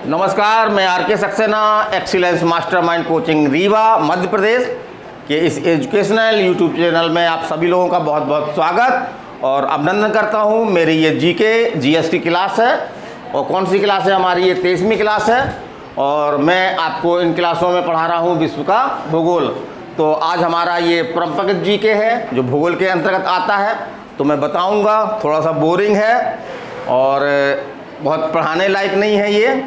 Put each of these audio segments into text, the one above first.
नमस्कार, मैं R K Saxena, excellence mastermind coaching Rewa Madhya Pradesh के इस एजुकेशनल यूट्यूब चैनल में आप सभी लोगों का बहुत बहुत स्वागत और अभिनंदन करता हूं। मेरी ये जीएसटी क्लास है और कौन सी क्लास है हमारी? ये 23वीं क्लास है और मैं आपको इन क्लासों में पढ़ा रहा हूँ विश्व का भूगोल। तो आज हमारा ये परंपरागत जीके है जो भूगोल के अंतर्गत आता है। तो मैं बताऊँगा, थोड़ा सा बोरिंग है और बहुत पढ़ाने लायक नहीं है ये,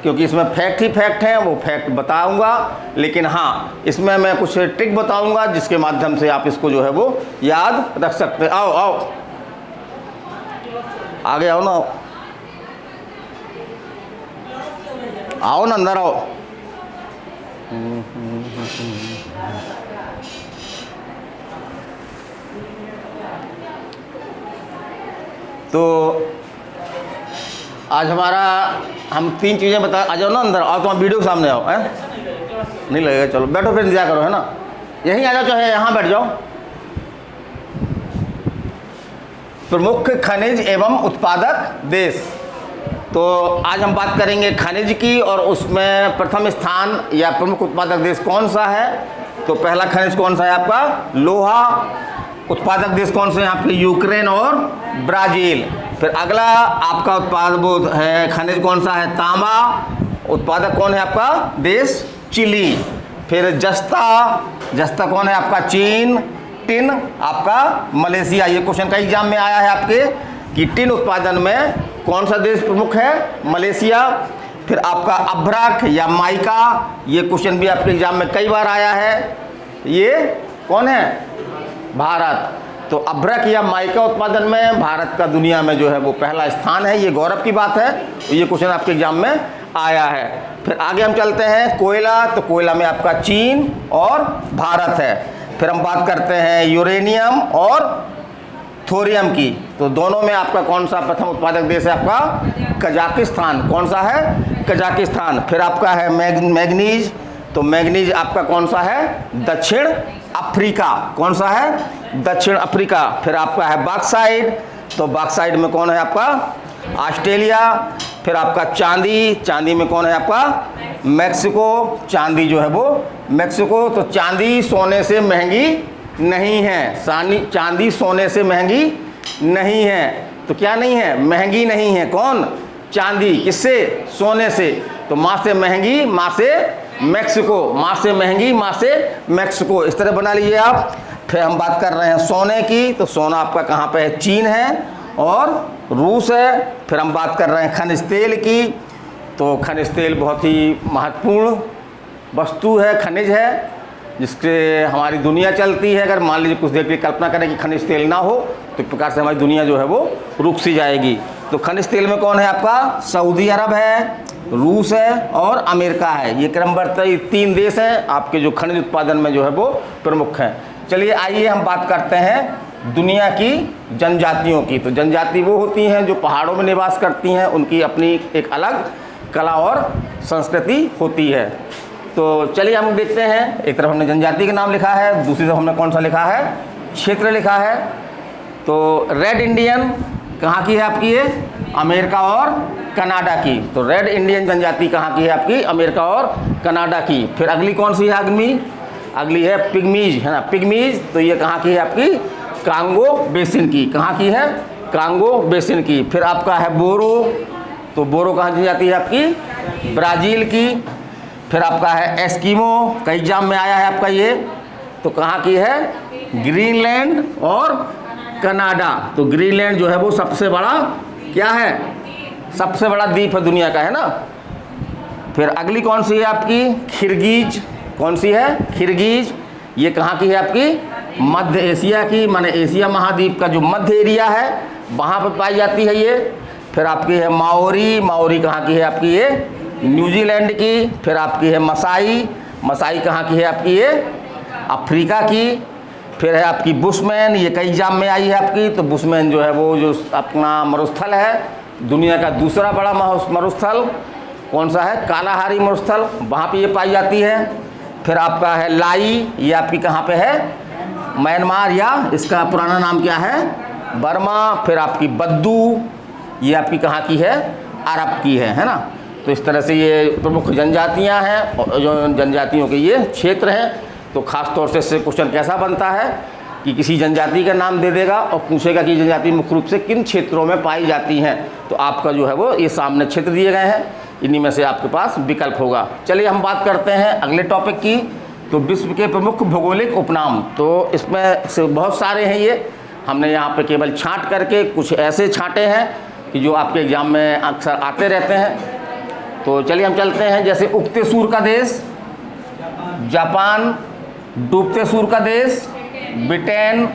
क्योंकि इसमें फैक्ट ही फैक्ट हैं, वो फैक्ट बताऊंगा। लेकिन हाँ, इसमें मैं कुछ ट्रिक बताऊंगा जिसके माध्यम से आप इसको जो है वो याद रख सकते हैं। आओ आओ आगे आओ ना, आओ ना अंदर आओ। तो आज हम 3 चीज़ें बता। आ जाओ ना अंदर, आओ, तुम वीडियो के सामने आओ। है नहीं लगेगा, चलो बैठो, फिर इंतजार करो, है ना। यहीं आ जाओ, चाहे यहाँ बैठ जाओ। प्रमुख खनिज एवं उत्पादक देश। तो आज हम बात करेंगे खनिज की, और उसमें प्रथम स्थान या प्रमुख उत्पादक देश कौन सा है। तो पहला खनिज कौन सा है आपका? लोहा। उत्पादक देश कौन से हैं आपके? यूक्रेन और ब्राज़ील। फिर अगला आपका उत्पाद है खनिज कौन सा है? तांबा। उत्पादक कौन है आपका देश? चिली। फिर जस्ता कौन है आपका? चीन। टिन आपका मलेशिया। ये क्वेश्चन का एग्जाम में आया है आपके कि टिन उत्पादन में कौन सा देश प्रमुख है? मलेशिया। फिर आपका अभ्रक या माइका, ये क्वेश्चन भी आपके एग्जाम में कई बार आया है। ये कौन है? भारत। तो अभ्रक या माइका उत्पादन में भारत का दुनिया में जो है वो पहला स्थान है। ये गौरव की बात है। ये क्वेश्चन आपके एग्जाम में आया है। फिर आगे हम चलते हैं कोयला। तो कोयला में आपका चीन और भारत है। फिर हम बात करते हैं यूरेनियम और थोरियम की। तो दोनों में आपका कौन सा प्रथम उत्पादक देश है? आपका कजाकिस्तान। कौन सा है? कजाकिस्तान। फिर आपका है मैग्नीज। तो मैग्नीज आपका कौन सा है? दक्षिण अफ्रीका। कौन सा है? दक्षिण अफ्रीका। फिर आपका है बॉक्साइट। तो बॉक्साइट में कौन है आपका? ऑस्ट्रेलिया। फिर आपका चांदी में कौन है आपका? मैक्सिको। चांदी जो है वो मैक्सिको। तो चांदी सोने से महंगी नहीं है। चांदी सोने से महंगी नहीं है। तो क्या नहीं है? महंगी नहीं है। कौन? चांदी। किससे? सोने से। तो माँ से महंगी, माँ से मैक्सिको। माँ से महंगी, माँ से मैक्सिको। इस तरह बना लीजिए आप। फिर हम बात कर रहे हैं सोने की। तो सोना आपका कहाँ पे है? चीन है और रूस है। फिर हम बात कर रहे हैं खनिज तेल की। तो खनिज तेल बहुत ही महत्वपूर्ण वस्तु है, खनिज है, जिससे हमारी दुनिया चलती है। अगर मान लीजिए कुछ देर की कल्पना करें कि खनिज तेल ना हो तो एक प्रकार से हमारी दुनिया जो है वो रुक सी जाएगी। तो खनिज तेल में कौन है आपका? सऊदी अरब है, रूस है और अमेरिका है। ये क्रमबद्ध 3 देश हैं आपके जो खनिज उत्पादन में जो है वो प्रमुख हैं। चलिए आइए हम बात करते हैं दुनिया की जनजातियों की। तो जनजाति वो होती हैं जो पहाड़ों में निवास करती हैं। उनकी अपनी एक अलग कला और संस्कृति होती है। तो चलिए हम देखते हैं। एक तरफ हमने जनजाति का नाम लिखा है, दूसरी तरफ हमने कौन सा लिखा है? क्षेत्र लिखा है। तो रेड इंडियन कहाँ की है आपकी? ये अमेरिका और कनाडा की। तो रेड इंडियन जनजाति कहाँ की है आपकी? अमेरिका और कनाडा की। फिर अगली कौन सी है? अगली है पिग्मीज, है ना, पिग्मीज। तो ये कहाँ की है आपकी? कांगो बेसिन की। कहाँ की है? कांगो बेसिन की। फिर आपका है बोरो। तो बोरो कहाँ की जाती है आपकी? ब्राज़ील की। फिर आपका है एस्किमो, कई एग्जाम में आया है आपका ये। तो कहाँ की है? ग्रीनलैंड और कनाडा। तो ग्रीनलैंड जो है वो सबसे बड़ा क्या है? सबसे बड़ा द्वीप है दुनिया का, है ना। फिर अगली कौन सी है आपकी? किर्गिज। कौन सी है? किर्गिज। ये कहाँ की है आपकी? मध्य एशिया की, माने एशिया महाद्वीप का जो मध्य एरिया है वहाँ पर पाई जाती है ये। फिर आपकी है माओरी। माओरी कहाँ की है आपकी? ये न्यूजीलैंड की। फिर आपकी है मसाई कहाँ की है आपकी? ये अफ्रीका की। फिर है आपकी बुशमैन। ये कई एग्जाम में आई है आपकी। तो बुशमैन जो है वो जो अपना मरुस्थल है, दुनिया का दूसरा बड़ा मरुस्थल कौन सा है? कालाहारी मरुस्थल, वहाँ पे ये पाई जाती है। फिर आपका है लाई। ये आपकी कहाँ पे है? म्यांमार, या इसका पुराना नाम क्या है? बर्मा। फिर आपकी बद्दू, ये आपकी कहाँ की है? अरब की है ना। तो इस तरह से ये प्रमुख जनजातियां हैं और जो जनजातियों के ये क्षेत्र हैं। तो ख़ास तौर से इससे क्वेश्चन कैसा बनता है कि किसी जनजाति का नाम दे देगा और पूछेगा कि जनजाति मुख्य रूप से किन क्षेत्रों में पाई जाती हैं। तो आपका जो है वो ये सामने क्षेत्र दिए गए हैं, इन्हीं में से आपके पास विकल्प होगा। चलिए हम बात करते हैं अगले टॉपिक की। तो विश्व के प्रमुख भौगोलिक उपनाम, तो इसमें से बहुत सारे हैं। ये हमने यहाँ पे केवल छांट करके कुछ ऐसे छांटे हैं कि जो आपके एग्जाम में अक्सर आते रहते हैं। तो चलिए हम चलते हैं। जैसे उगते सूर्य का देश जापान, डूबते सूर्य का देश ब्रिटेन,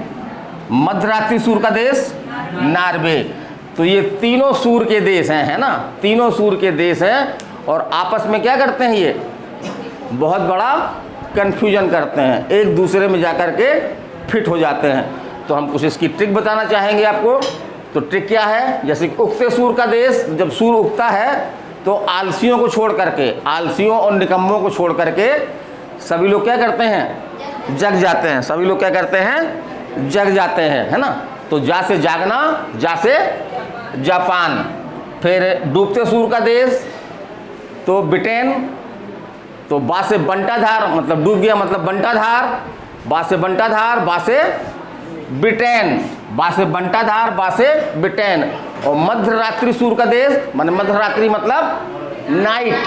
मध्यरात्रि सूर्य का देश नॉर्वे। तो ये तीनों सूर्य के देश हैं, है ना, तीनों सूर्य के देश हैं और आपस में क्या करते हैं, ये बहुत बड़ा कन्फ्यूजन करते हैं, एक दूसरे में जाकर के फिट हो जाते हैं। तो हम कुछ इसकी ट्रिक बताना चाहेंगे आपको। तो ट्रिक क्या है, जैसे उगते सूर्य का देश, जब सूर्य उगता है तो आलसियों को छोड़ करके, आलसियों और निकम्मों को छोड़ करके सभी लोग क्या करते हैं, जग जाते हैं। सभी लोग क्या करते हैं, जग जाते हैं, है ना। तो जा से जागना, जा से जापान। फिर डूबते सूर्य का देश तो ब्रिटेन, तो बा से बंटाधार मतलब डूब गया मतलब बंटाधार, बा से बंटाधार, बा से ब्रिटेन, बा से बंटाधार, बा से ब्रिटेन। और मध्यरात्रि सूर्य का देश माने मध्यरात्रि मतलब नाइट,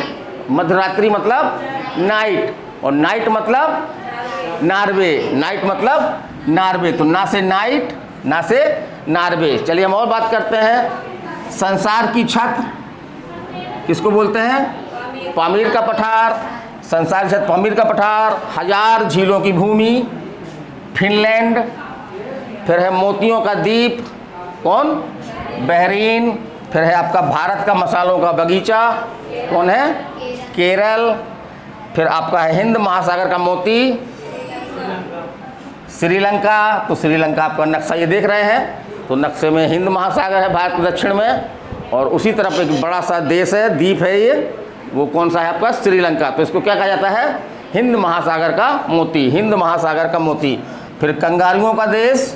मध्यरात्रि मतलब नाइट और नाइट मतलब नॉर्वे, नाइट मतलब नॉर्वे। तो ना से नाइट, ना से नॉर्वे। चलिए हम और बात करते हैं। संसार की छत किसको बोलते हैं, पामीर का पठार, संसार की छत पामीर का पठार, हजार झीलों की भूमि फिनलैंड। फिर है मोतियों का द्वीप कौन, बहरीन। फिर है आपका भारत का मसालों का बगीचा कौन है, केरल। फिर आपका है हिंद महासागर का मोती श्रीलंका। तो श्रीलंका आपका नक्शा ये देख रहे हैं, तो नक्शे में हिंद महासागर है भारत के दक्षिण में, और उसी तरफ एक बड़ा सा देश है, द्वीप है ये, वो कौन सा है आपका, श्रीलंका। तो इसको क्या कहा जाता है, हिंद महासागर का मोती, हिंद महासागर का मोती। फिर कंगारुओं का देश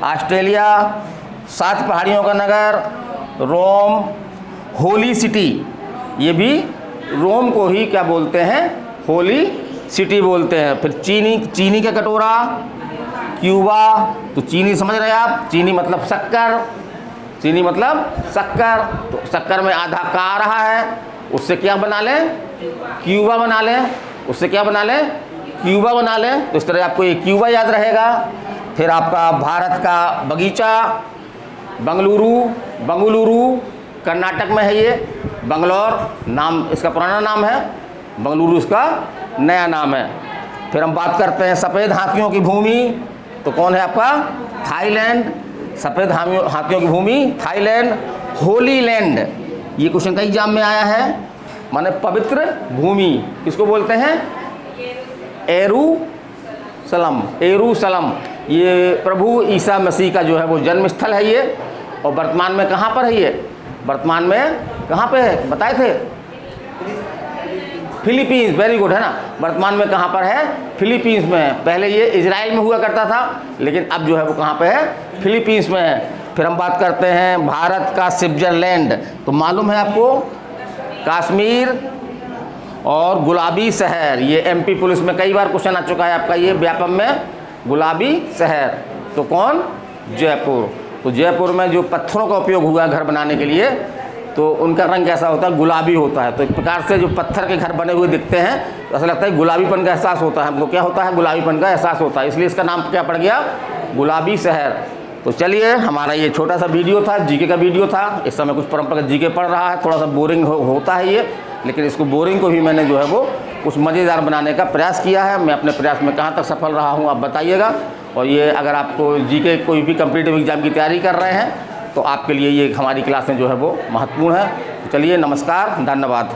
ऑस्ट्रेलिया, 7 पहाड़ियों का नगर रोम, होली सिटी, ये भी रोम को ही क्या बोलते हैं, होली सिटी बोलते हैं। फिर चीनी का कटोरा क्यूबा, तो चीनी समझ रहे हैं आप, चीनी मतलब शक्कर, चीनी मतलब शक्कर। तो शक्कर में आधा का आ रहा है, उससे क्या बना लें, क्यूबा बना लें, उससे क्या बना लें, क्यूबा बना लें। तो इस तरह आपको ये क्यूबा याद रहेगा। फिर आपका भारत का बगीचा बंगलुरु कर्नाटक में है, ये बंगलौर नाम इसका पुराना नाम है, बंगलुरु इसका नया नाम है। फिर हम बात करते हैं सफ़ेद हाथियों की भूमि, तो कौन है आपका, थाईलैंड, सफ़ेद हाथियों की भूमि थाईलैंड। होली लैंड, ये क्वेश्चन का एग्जाम में आया है, माने पवित्र भूमि किसको बोलते हैं, एरूसलम, एरूसलम। ये प्रभु ईसा मसीह का जो है वो जन्म स्थल है ये, और वर्तमान में कहाँ पर है ये, वर्तमान में कहाँ पे है बताए थे, फिलीपींस, वेरी गुड, है ना। वर्तमान में कहाँ पर है, फिलीपींस में। पहले ये इजराइल में हुआ करता था, लेकिन अब जो है वो कहाँ पे है, फिलीपींस में है। फिर हम बात करते हैं भारत का स्विट्जरलैंड, तो मालूम है आपको कश्मीर और गुलाबी शहर, ये एमपी पुलिस में कई बार क्वेश्चन आ चुका है आपका, ये व्यापम में गुलाबी शहर, तो कौन, जयपुर। तो जयपुर में जो पत्थरों का उपयोग हुआ घर बनाने के लिए, तो उनका रंग कैसा होता है, गुलाबी होता है। तो एक प्रकार से जो पत्थर के घर बने हुए दिखते हैं, तो ऐसा लगता है गुलाबीपन का एहसास होता है हमको, क्या होता है, गुलाबीपन का एहसास होता है, इसलिए इसका नाम क्या पड़ गया, गुलाबी शहर। तो चलिए हमारा ये छोटा सा वीडियो था, जीके का वीडियो था। इस समय कुछ परंपरागत जीके पढ़ रहा है, थोड़ा सा बोरिंग होता है ये, लेकिन इसको बोरिंग को भी मैंने जो है वो कुछ मज़ेदार बनाने का प्रयास किया है। मैं अपने प्रयास में कहाँ तक सफल रहा हूँ आप बताइएगा। और ये अगर आपको जीके कोई भी कॉम्पिटिटिव एग्जाम की तैयारी कर रहे हैं, तो आपके लिए ये हमारी क्लासें जो है वो महत्वपूर्ण है। तो चलिए नमस्कार, धन्यवाद।